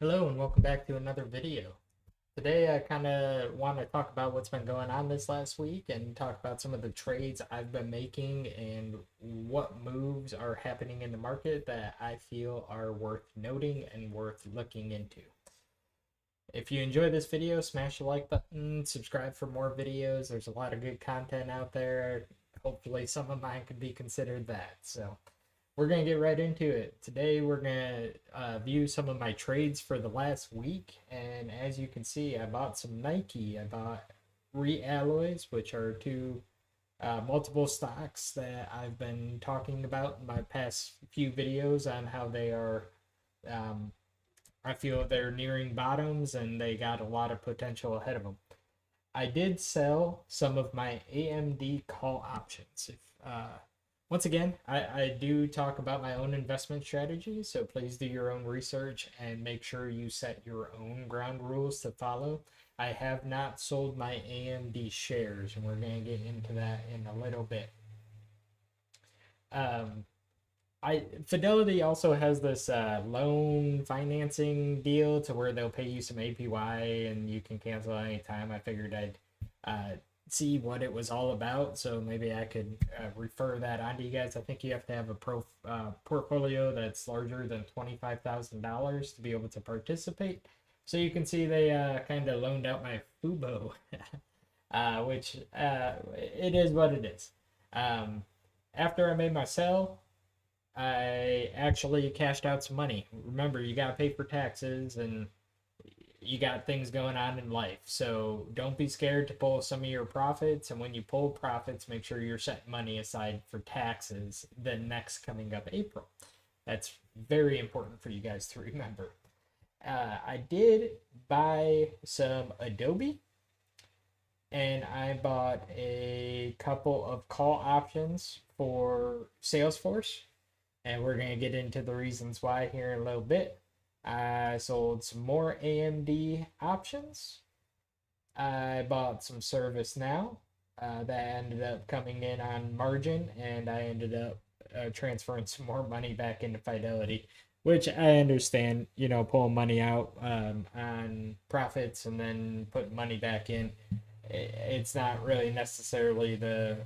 Hello and welcome back to another video. Today I kind of want to talk about what's been going on this last week and talk about some of the trades I've been making and what moves are happening in the market that I feel are worth noting and worth looking into. If you enjoy this video, smash the like button, subscribe for more videos. There's a lot of good content out there. Hopefully some of mine could be considered that. So we're going to get right into it. Today, we're going to view some of my trades for the last week. And as you can see, I bought some Nike. I bought Realloys, which are two multiple stocks that I've been talking about in my past few videos on how they are. Um, I feel they're nearing bottoms and they got a lot of potential ahead of them. I did sell some of my AMD call options. If Once again, I do talk about my own investment strategy, so please do your own research and make sure you set your own ground rules to follow. I have not sold my AMD shares, and we're going to get into that in a little bit. Um, Fidelity also has this loan financing deal to where they'll pay you some APY and you can cancel anytime. I figured I'd see what it was all about, so maybe I could refer that on to you guys. I think you have to have a portfolio that's larger than $25,000 to be able to participate. So you can see they kind of loaned out my Fubo, which it is what it is. After I made my sell, I actually cashed out some money. Remember, you got to pay for taxes and you got things going on in life. So don't be scared to pull some of your profits. And when you pull profits, make sure you're setting money aside for taxes the next coming up April. That's very important for you guys to remember. I did buy some Adobe and I bought a couple of call options for Salesforce. And we're going to get into the reasons why here in a little bit. I sold some more AMD options. I bought some ServiceNow that ended up coming in on margin, and I ended up transferring some more money back into Fidelity, which I understand, pulling money out on profits and then putting money back in. It's not really necessarily the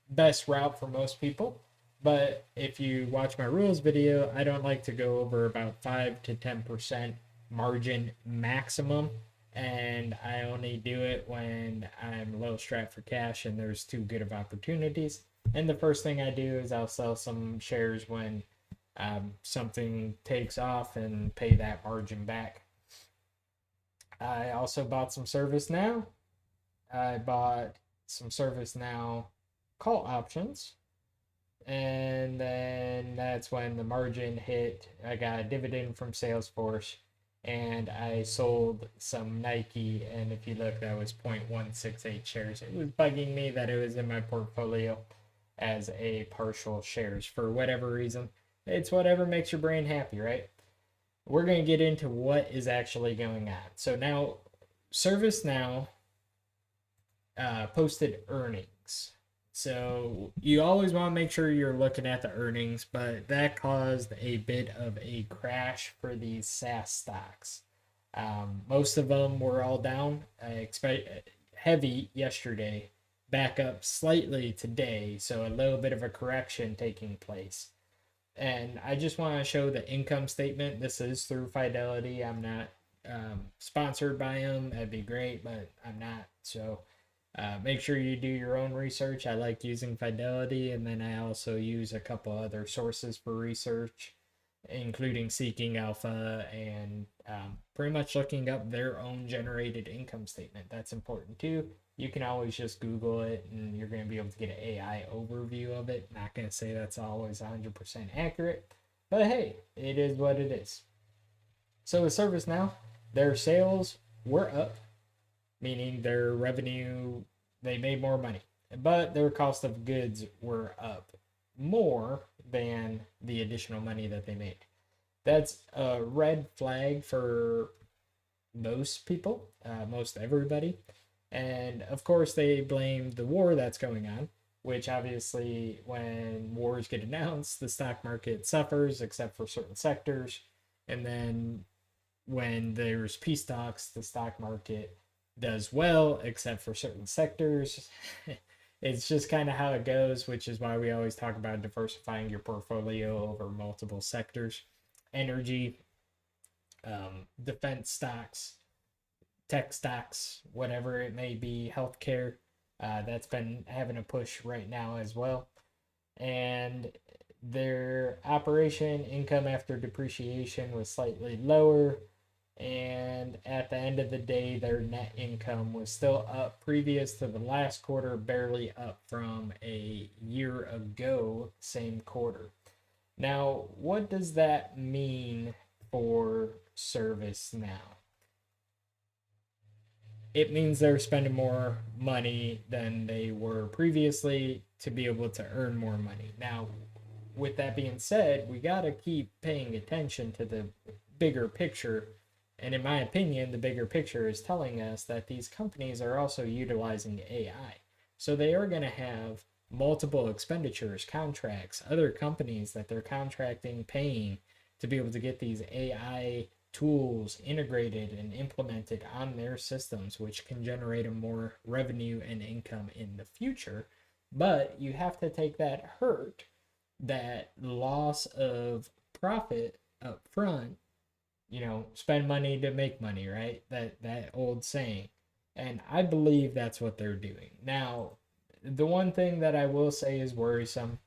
best route for most people. But if you watch my rules video, I don't like to go over about 5 to 10% margin maximum. And I only do it when I'm low strapped for cash and there's too good of opportunities. And the first thing I do is I'll sell some shares when something takes off and pay that margin back. I also bought some ServiceNow. I bought some ServiceNow call options. And then that's when the margin hit. I got a dividend from Salesforce and I sold some Nike. And if you look, that was 0.168 shares. It was bugging me that it was in my portfolio as a partial shares for whatever reason. It's whatever makes your brain happy, right? We're going to get into what is actually going on. So now, ServiceNow posted earnings. So you always want to make sure you're looking at the earnings, but that caused a bit of a crash for these SaaS stocks. Most of them were all down. I expect heavy yesterday, back up slightly today, so a little bit of a correction taking place. And I just want to show the income statement. This is through Fidelity. I'm not sponsored by them. That'd be great, but I'm not. So make sure you do your own research. I like using Fidelity, and then I also use a couple other sources for research, including Seeking Alpha and pretty much looking up their own generated income statement. That's important too. You can always just Google it, and you're going to be able to get an AI overview of it. Not going to say that's always 100% accurate, but hey, it is what it is. So with ServiceNow, their sales were up, meaning their revenue, they made more money, but their cost of goods were up more than the additional money that they made. That's a red flag for most people, most everybody. And of course, they blame the war that's going on, which obviously, when wars get announced, the stock market suffers, except for certain sectors. And then when there's peace talks, the stock market does well, except for certain sectors. It's just kind of how it goes, which is why we always talk about diversifying your portfolio over multiple sectors: energy, defense stocks, tech stocks, whatever it may be, healthcare. That's been having a push right now as well. And their operation income after depreciation was slightly lower. And at the end of the day, their net income was still up previous to the last quarter, barely up from a year ago, same quarter. Now, what does that mean for ServiceNow? It means they're spending more money than they were previously to be able to earn more money. Now, with that being said, we got to keep paying attention to the bigger picture. And in my opinion, the bigger picture is telling us that these companies are also utilizing AI. So they are going to have multiple expenditures, contracts, other companies that they're contracting, paying to be able to get these AI tools integrated and implemented on their systems, which can generate a more revenue and income in the future. But you have to take that hurt, that loss of profit up front, spend money to make money, right? That old saying. And I believe that's what they're doing. Now, the one thing that I will say is worrisome,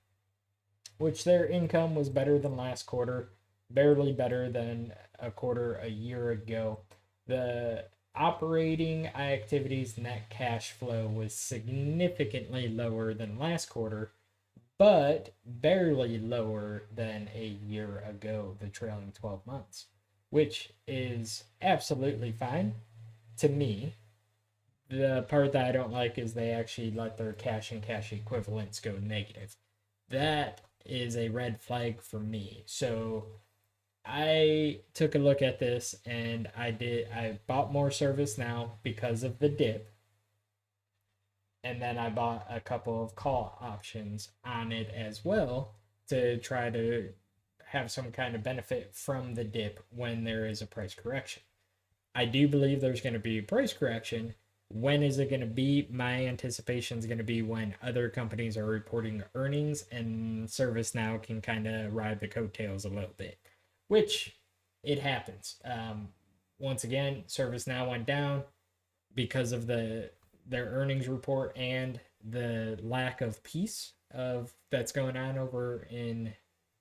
which their income was better than last quarter, barely better than a quarter a year ago. The operating activities net cash flow was significantly lower than last quarter, but barely lower than a year ago, the trailing 12 months, which is absolutely fine to me. The part that I don't like is they actually let their cash and cash equivalents go negative. That is a red flag for me. So I took a look at this and I bought more ServiceNow because of the dip. And then I bought a couple of call options on it as well to try to have some kind of benefit from the dip when there is a price correction. I do believe there's going to be a price correction. When is it going to be? My anticipation is going to be when other companies are reporting earnings and ServiceNow can kind of ride the coattails a little bit, which it happens. Once again, ServiceNow went down because of their earnings report and the lack of peace of that's going on over in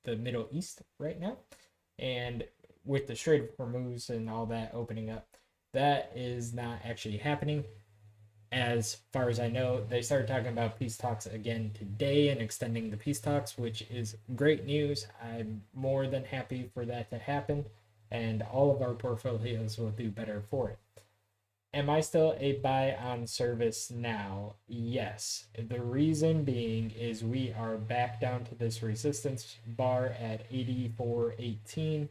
the Middle East right now. And with the Strait of Hormuz and all that opening up, that is not actually happening. As far as I know, they started talking about peace talks again today and extending the peace talks, which is great news. I'm more than happy for that to happen, and all of our portfolios will do better for it. Am I still a buy on ServiceNow? Yes. The reason being is we are back down to this resistance bar at 84.18,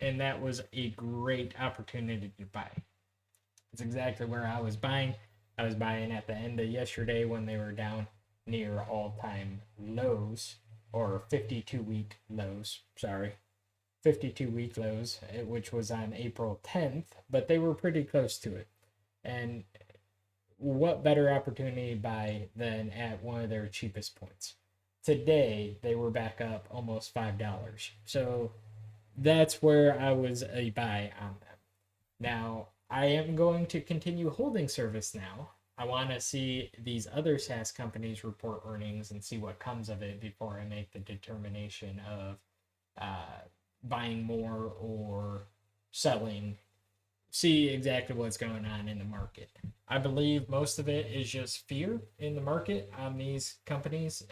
and that was a great opportunity to buy. It's exactly where I was buying. I was buying at the end of yesterday when they were down near all-time lows, or 52-week lows, 52-week lows, which was on April 10th, but they were pretty close to it. And what better opportunity to buy than at one of their cheapest points? Today, they were back up almost $5. So that's where I was a buy on them. Now, I am going to continue holding ServiceNow. I want to see these other SaaS companies report earnings and see what comes of it before I make the determination of buying more or selling. See exactly what's going on in the market. I believe most of it is just fear in the market on these companies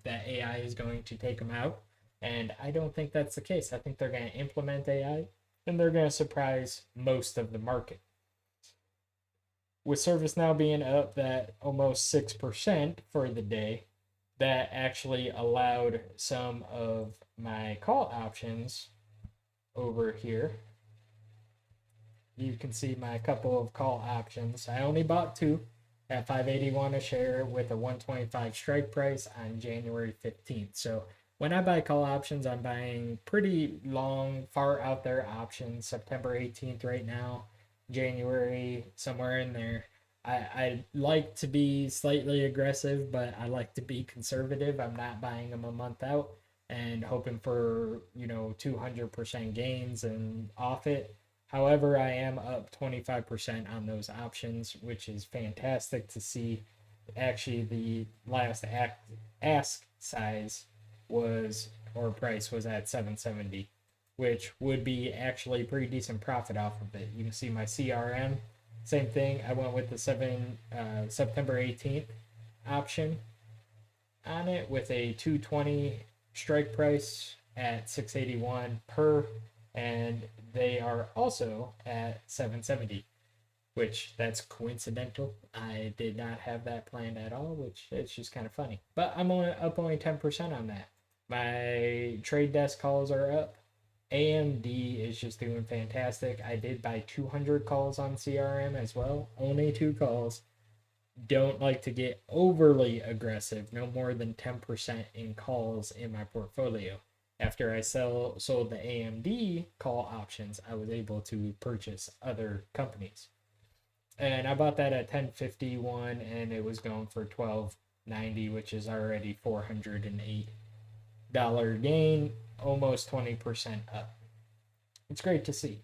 that AI is going to take them out. And I don't think that's the case. I think they're going to implement AI and they're going to surprise most of the market. With ServiceNow being up that almost 6% for the day, that actually allowed some of my call options over here. You can see my couple of call options. I only bought two at $5.81 a share with a $125 strike price on January 15th. So when I buy call options, I'm buying pretty long, far out there options. September 18th right now, January, somewhere in there. I like to be slightly aggressive, but I like to be conservative. I'm not buying them a month out and hoping for, 200% gains and off it. However, I am up 25% on those options, which is fantastic to see. Actually, the last ask size was or price was at 770, which would be actually pretty decent profit off of it. You can see my CRM, same thing. I went with the September 18th option on it with a 220 strike price at 681 per, and they are also at 770, which that's coincidental. I did not have that planned at all, which it's just kind of funny. But I'm only 10% on that. My trade desk calls are up. AMD is just doing fantastic. I did buy 200 calls on CRM as well. Only 2 calls. Don't like to get overly aggressive. No more than 10% in calls in my portfolio. After I sold the AMD call options, I was able to purchase other companies. And I bought that at 1051 and it was going for 1290, which is already $408 gain, almost 20% up. It's great to see.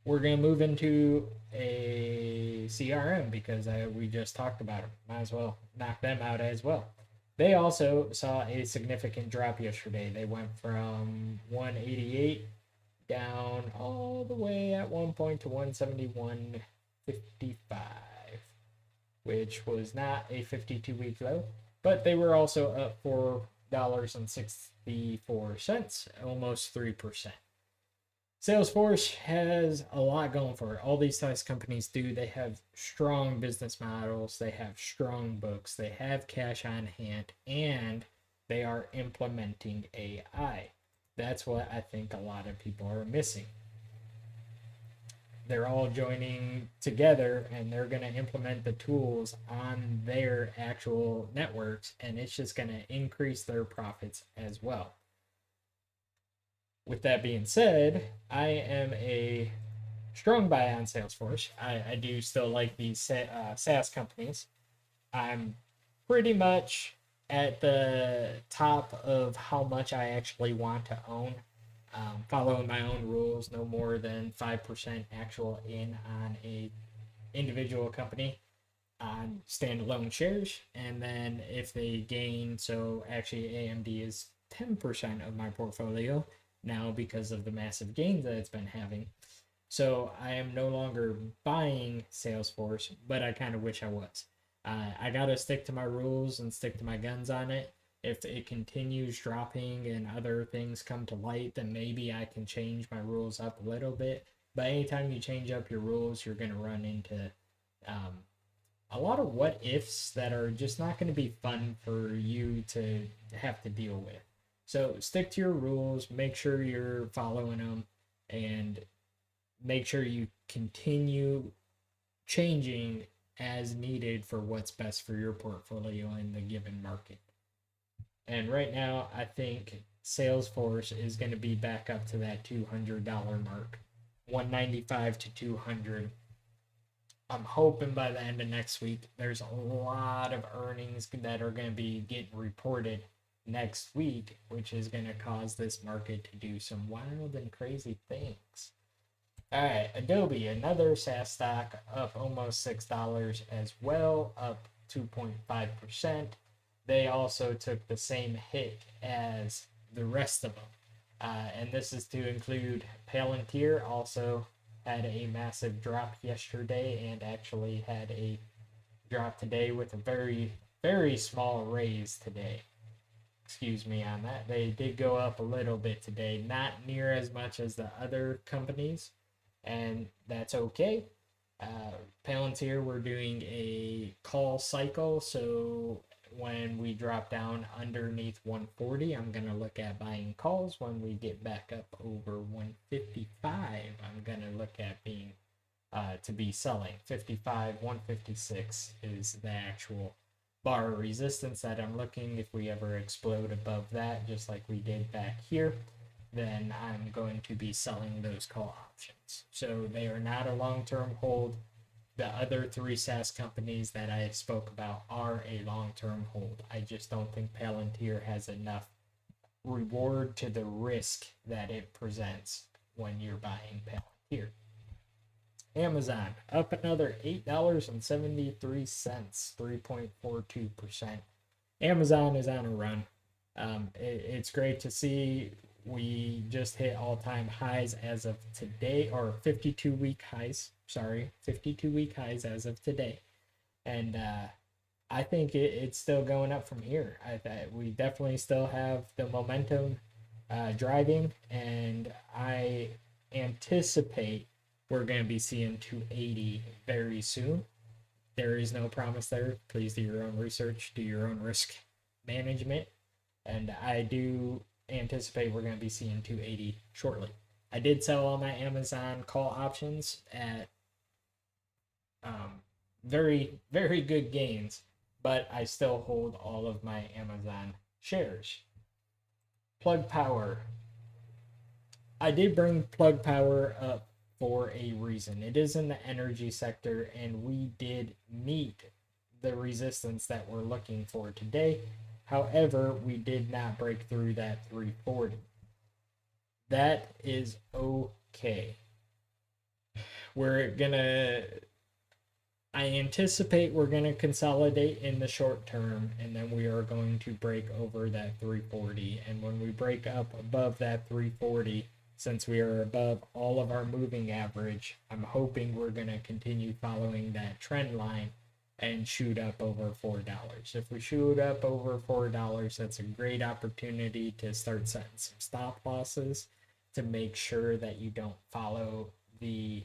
We're going to move into a CRM because we just talked about them. Might as well knock them out as well. They also saw a significant drop yesterday. They went from 188 down all the way at one point to 171.55, which was not a 52-week low, but they were also up $4.64, almost 3%. Salesforce has a lot going for it. All these size companies do. They have strong business models, they have strong books, they have cash on hand, and they are implementing AI. That's what I think a lot of people are missing. They're all joining together and they're going to implement the tools on their actual networks, and it's just going to increase their profits as well. With that being said, I am a strong buy on Salesforce. I do still like these SaaS companies. I'm pretty much at the top of how much I actually want to own. Following my own rules, no more than 5% actual in on a individual company on standalone shares. And then if they gain, so actually AMD is 10% of my portfolio now because of the massive gains that it's been having. So I am no longer buying Salesforce, but I kind of wish I was. I got to stick to my rules and stick to my guns on it. If it continues dropping and other things come to light, then maybe I can change my rules up a little bit. But anytime you change up your rules, you're going to run into a lot of what ifs that are just not going to be fun for you to have to deal with. So stick to your rules, make sure you're following them, and make sure you continue changing as needed for what's best for your portfolio in the given market. And right now, I think Salesforce is going to be back up to that $200 mark, 195 to 200. I'm hoping by the end of next week, there's a lot of earnings that are going to be getting reported next week, which is going to cause this market to do some wild and crazy things. All right, Adobe, another SaaS stock, up almost $6 as well, up 2.5%. They also took the same hit as the rest of them. And this is to include Palantir, also had a massive drop yesterday and actually had a drop today with a very, very small raise today. Excuse me on that. They did go up a little bit today, not near as much as the other companies, and that's okay. Palantir, we're doing a call cycle, so when we drop down underneath 140, I'm going to look at buying calls. When we get back up over 155, I'm going to look at being to be selling. 55, 156 is the actual bar resistance that I'm looking. If we ever explode above that, just like we did back here, then I'm going to be selling those call options. So they are not a long-term hold. The other three SaaS companies that I spoke about are a long-term hold. I just don't think Palantir has enough reward to the risk that it presents when you're buying Palantir. Amazon up another $8.73, 3.42%. Amazon is on a run. It's great to see. We just hit all-time highs as of today, or 52-week highs. Sorry, 52-week highs as of today, and I think it's still going up from here. We definitely still have the momentum driving, and I anticipate we're going to be seeing 280 very soon. There is no promise there. Please do your own research, do your own risk management, and I do anticipate we're going to be seeing 280 shortly. I did sell all my Amazon call options at very, very good gains, but I still hold all of my Amazon shares. Plug Power. I did bring Plug Power up for a reason. It is in the energy sector, and we did meet the resistance that we're looking for today. However, we did not break through that 340. That is okay. I anticipate we're going to consolidate in the short term, and then we are going to break over that 340. And when we break up above that 340, since we are above all of our moving average, I'm hoping we're going to continue following that trend line and shoot up over $4. If we shoot up over $4, that's a great opportunity to start setting some stop losses to make sure that you don't follow the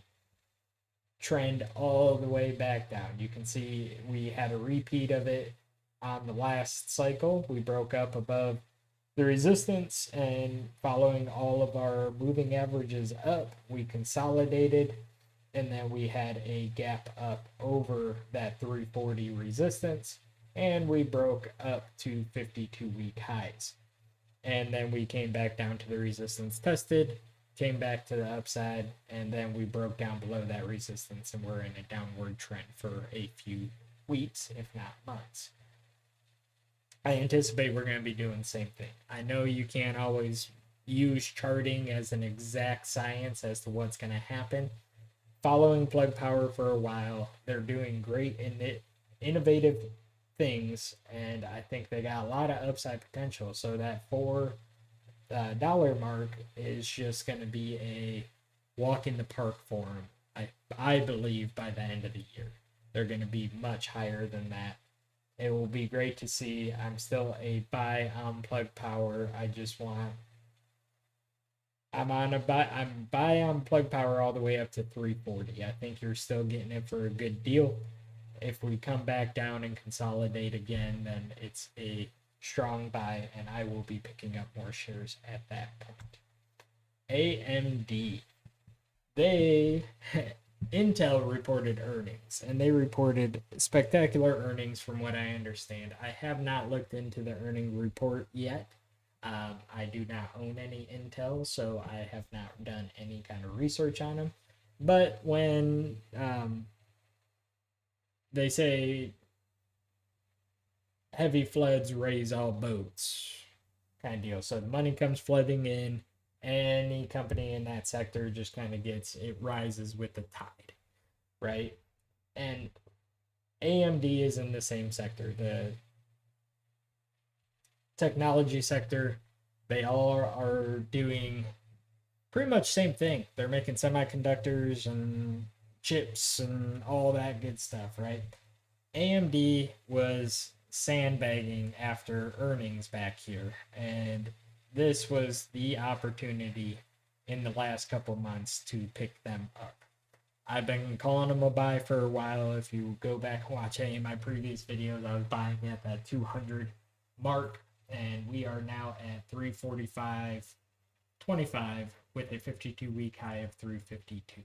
trend all the way back down. You can see we had a repeat of it on the last cycle. We broke up above the resistance, and following all of our moving averages up, we consolidated, and then we had a gap up over that 340 resistance, and we broke up to 52-week highs. And then we came back down to the resistance tested, came back to the upside, and then we broke down below that resistance, and we're in a downward trend for a few weeks, if not months. I anticipate we're going to be doing the same thing. I know you can't always use charting as an exact science as to what's going to happen. Following Plug Power for a while, they're doing great innovative things, and I think they got a lot of upside potential. So that $4 mark is just going to be a walk in the park for them. I believe by the end of the year, they're going to be much higher than that. It will be great to see. I'm still a buy on Plug Power. I'm buy on Plug Power all the way up to 340. I think you're still getting it for a good deal. If we come back down and consolidate again, then it's a strong buy, and I will be picking up more shares at that point. AMD. Intel reported earnings, and they reported spectacular earnings from what I understand. I have not looked into the earning report yet. I do not own any Intel, so I have not done any kind of research on them. But when they say heavy floods raise all boats kind of deal, so the money comes flooding in, any company in that sector just kind of it rises with the tide, right? And AMD is in the same sector, the technology sector. They all are doing pretty much same thing. They're making semiconductors and chips and all that good stuff, right? AMD was sandbagging after earnings back here, and this was the opportunity in the last couple months to pick them up. I've been calling them a buy for a while. If you go back and watch any of my previous videos, I was buying at that 200 mark, and we are now at 345.25 with a 52-week high of 352.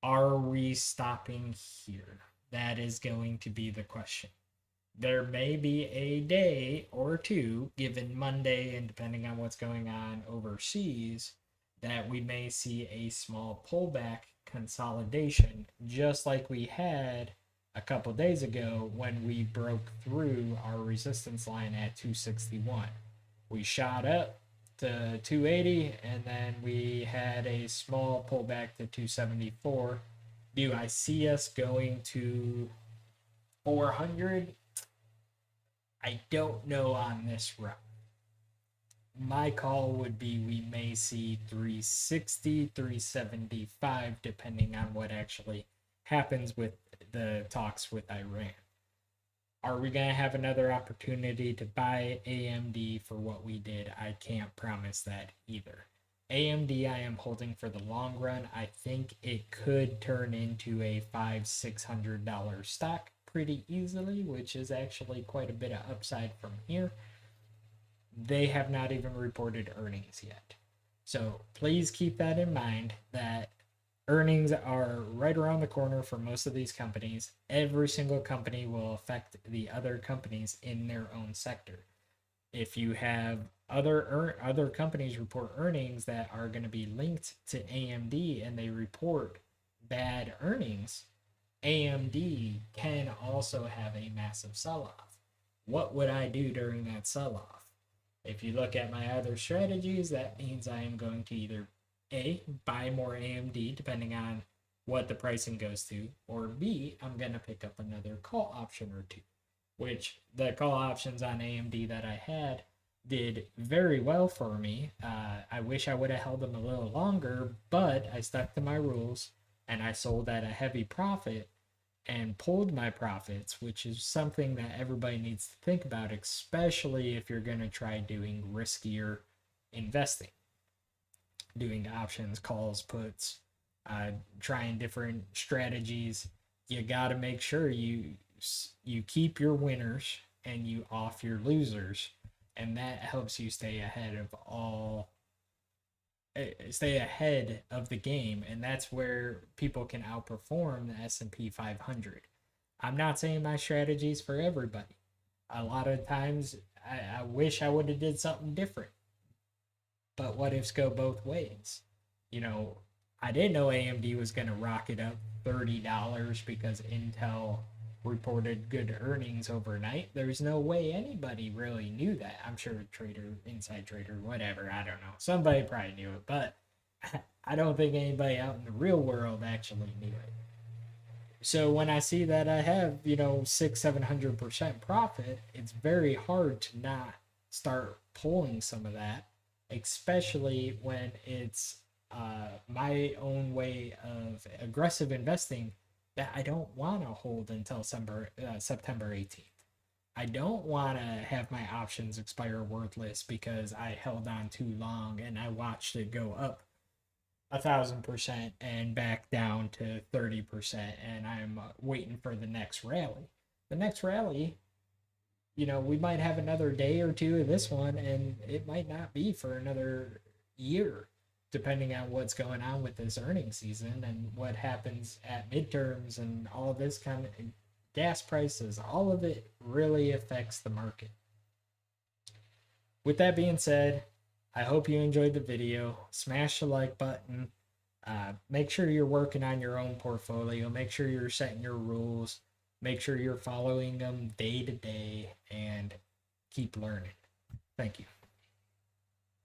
Are we stopping here? That is going to be the question. There may be a day or two, given Monday and depending on what's going on overseas, that we may see a small pullback consolidation, just like we had a couple days ago when we broke through our resistance line at 261. We shot up to 280 and then we had a small pullback to 274. Do I see us going to 400? I don't know on this run. My call would be we may see 360, 375, depending on what actually happens with the talks with Iran. Are we going to have another opportunity to buy AMD for what we did? I can't promise that either. AMD I am holding for the long run. I think it could turn into a $500-600 stock pretty easily, which is actually quite a bit of upside from here. They have not even reported earnings yet. So please keep that in mind that earnings are right around the corner for most of these companies. Every single company will affect the other companies in their own sector. If you have other companies report earnings that are going to be linked to AMD and they report bad earnings, AMD can also have a massive sell-off. What would I do during that sell-off? If you look at my other strategies, that means I am going to either A, buy more AMD depending on what the pricing goes to, or B, I'm going to pick up another call option or two, which the call options on AMD that I had did very well for me. I wish I would have held them a little longer, but I stuck to my rules and I sold at a heavy profit and pulled my profits, which is something that everybody needs to think about, especially if you're going to try doing riskier investing, doing options, calls, puts, trying different strategies. You got to make sure you keep your winners and you off your losers, and that helps you stay ahead of the game, and that's where people can outperform the S&P 500. I'm not saying my strategy is for everybody. A lot of times I wish I would have did something different, but what ifs go both ways. You know, I didn't know AMD was going to rocket up $30 because Intel reported good earnings overnight. There's no way anybody really knew that. I'm sure inside trader, whatever, I don't know. Somebody probably knew it, but I don't think anybody out in the real world actually knew it. So when I see that I have, 600-700% profit, it's very hard to not start pulling some of that, especially when it's my own way of aggressive investing that I don't want to hold until September 18th. I don't want to have my options expire worthless because I held on too long and I watched it go up 1,000% and back down to 30%, and I'm waiting for the next rally. The next rally, we might have another day or two of this one, and it might not be for another year, depending on what's going on with this earnings season and what happens at midterms and all of this kind of gas prices. All of it really affects the market. With that being said, I hope you enjoyed the video. Smash the like button. Make sure you're working on your own portfolio. Make sure you're setting your rules. Make sure you're following them day to day and keep learning. Thank you.